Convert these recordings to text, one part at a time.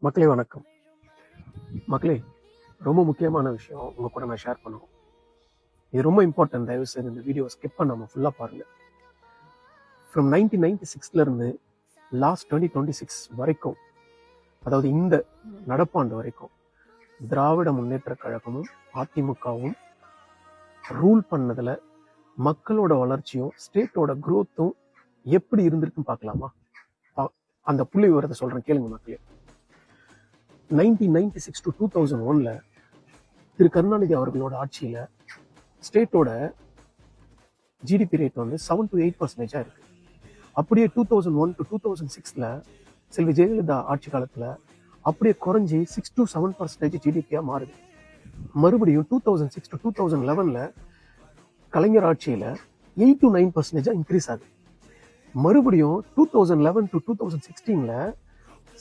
மக்களே வணக்கம். மக்களே, ரொம்ப முக்கியமான விஷயம் உங்க கூட நான் ஷேர் பண்ணுவோம். இது ரொம்ப இம்பார்ட்டன்ட். தயவு செய்து இந்த வீடியோ ஸ்கிப் பண்ணாம ஃபுல்லா பாருங்க. ஃப்ரம் 1996ல இருந்து லாஸ்ட் 2026 வரைக்கும், அதாவது இந்த நடப்பாண்டு வரைக்கும், திராவிட முன்னேற்ற கழகமும் அதிமுகவும் ரூல் பண்ணதுல மக்களோட வளர்ச்சியும் ஸ்டேட்டோட குரோத்தும் எப்படி இருந்திருக்குன்னு பார்க்கலாமா? அந்த புள்ளி விவரத்தை சொல்றேன், கேளுங்க மக்களே. 1996 to 2001ல திரு கருணாநிதி அவர்களோட ஆட்சியில ஸ்டேட்டோட ஜிடிபி ரேட் வந்து 7 to 8% இருக்கு. அப்படியே 2001 to 2006ல செல்வி ஜெயலலிதா ஆட்சி காலத்துல அப்படியே குறைஞ்சி 6 to 7% ஜிடிபியா மாறுது. மறுபடியும் 2006 to 2011ல கலைஞர் ஆட்சியில 8 to 9% இன்க்ரீஸ் ஆகுது. மறுபடியும் 2011 to 2016ல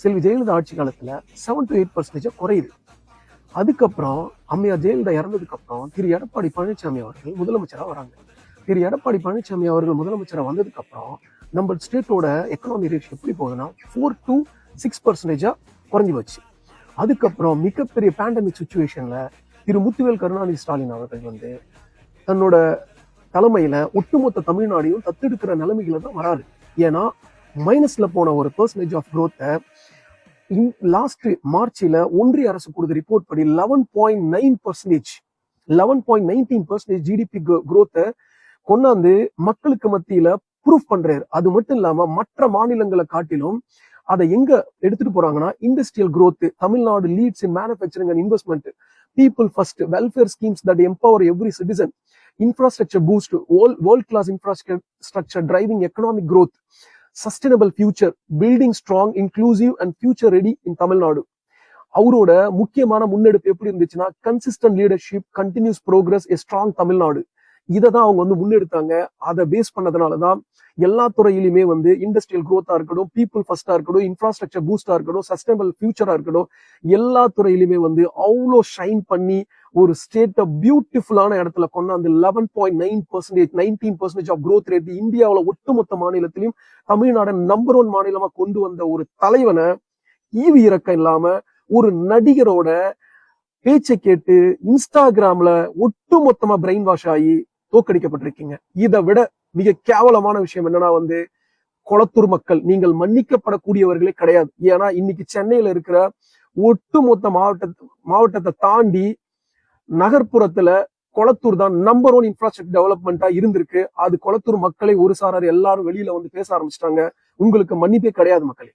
செல்வி ஜெயலலிதா ஆட்சி காலத்துல 7 to 8% குறையுது. அதுக்கப்புறம் அம்மையார் ஜெயலலிதா இறந்ததுக்கு அப்புறம் திரு எடப்பாடி பழனிசாமி அவர்கள் முதலமைச்சரா வராங்க. திரு எடப்பாடி பழனிசாமி அவர்கள் முதலமைச்சரா வந்ததுக்கு அப்புறம் நம்ம ஸ்டேட்டோட எக்கனாமி ரேட் எப்படி போகுதுன்னா 4 to 6% குறைஞ்சி வச்சு. அதுக்கப்புறம் மிகப்பெரிய பேண்டமிக் சுச்சுவேஷன்ல திரு முத்துவேல் கருணாநிதி ஸ்டாலின் அவர்கள் வந்து தன்னோட தலைமையில ஒட்டுமொத்த தமிழ்நாடையும் தத்தெடுக்கிற நிலைமைகளை தான் வராது. ஏன்னா மைனஸ்ல போன ஒரு பெர்சன்டேஜ் ஆஃப் குரோத்தை லாஸ்ட் மார்ச்ல ஒன்றிய அரசு கொடுத்த ரிப்போர்ட் படி 11.19% ஜிடிபி குரோத்தை கொண்டாந்து மக்களுக்கு மத்தியில ப்ரூஃப் பண்றாரு. அது மட்டும் இல்லாம மற்ற மாநிலங்களை காட்டிலும் அதை எங்க எடுத்துட்டு போறாங்கன்னா, industrial growth, Tamil Nadu leads in manufacturing and investment, people first, welfare schemes that empower every citizen, infrastructure boost, world class infrastructure driving economic growth, sustainable future, building strong, inclusive and future ready in Tamil Nadu. அவரோட முக்கியமான முன்னெடுப்பு எப்படி இருந்துச்சுன்னா, consistent leadership, continuous progress, a strong Tamil Nadu. இதை தான் அவங்க வந்து முன்னெடுத்தாங்க. அதை பேஸ் பண்ணதுனாலதான் எல்லா துறையிலுமே வந்து இண்டஸ்ட்ரியல் குரோத்தா இருக்கட்டும், பீப்புள் ஃபர்ஸ்டா இருக்கட்டும், இன்ஃப்ராஸ்ட்ரக்சர் பூஸ்டா இருக்கட்டும், சஸ்டைனபிள் ஃபியூச்சரா இருக்கட்டும், எல்லா துறையிலுமே வந்து அவ்வளோ ஷைன் பண்ணி ஒரு ஸ்டேட்டை பியூட்டிஃபுல்லான இடத்துல கொண்டாந்து 11.9%, 19% ஆஃப் குரோத் ரேட் இந்தியாவில் ஒட்டுமொத்த மாநிலத்திலையும் தமிழ்நாடு நம்பர் 1 மாநிலமா கொண்டு வந்த ஒரு தலைவனை ஈவி இறக்கம் இல்லாம ஒரு நடிகரோட பேச்சை கேட்டு இன்ஸ்டாகிராம்ல ஒட்டுமொத்தமா பிரெயின் வாஷ் ஆகி தோக்கடிக்கப்பட்டிருக்கீங்க. இதை விட மிக கேவலமான விஷயம் என்னன்னா வந்து, கொளத்தூர் மக்கள் நீங்கள் மன்னிக்கப்படக்கூடியவர்களே கிடையாது. ஏன்னா இன்னைக்கு சென்னையில இருக்கிற ஒட்டுமொத்த மாவட்டத்தை தாண்டி நகர்ப்புறத்துல கொளத்தூர் தான் நம்பர் 1 இன்ஃப்ராஸ்ட்ரக்சர் டெவலப்மெண்டா இருந்திருக்கு. அது கொளத்தூர் மக்களை ஒரு சாரார் எல்லாரும் வெளியில வந்து பேச ஆரம்பிச்சிட்டாங்க. உங்களுக்கு மன்னிப்பே கிடையாது மக்களே.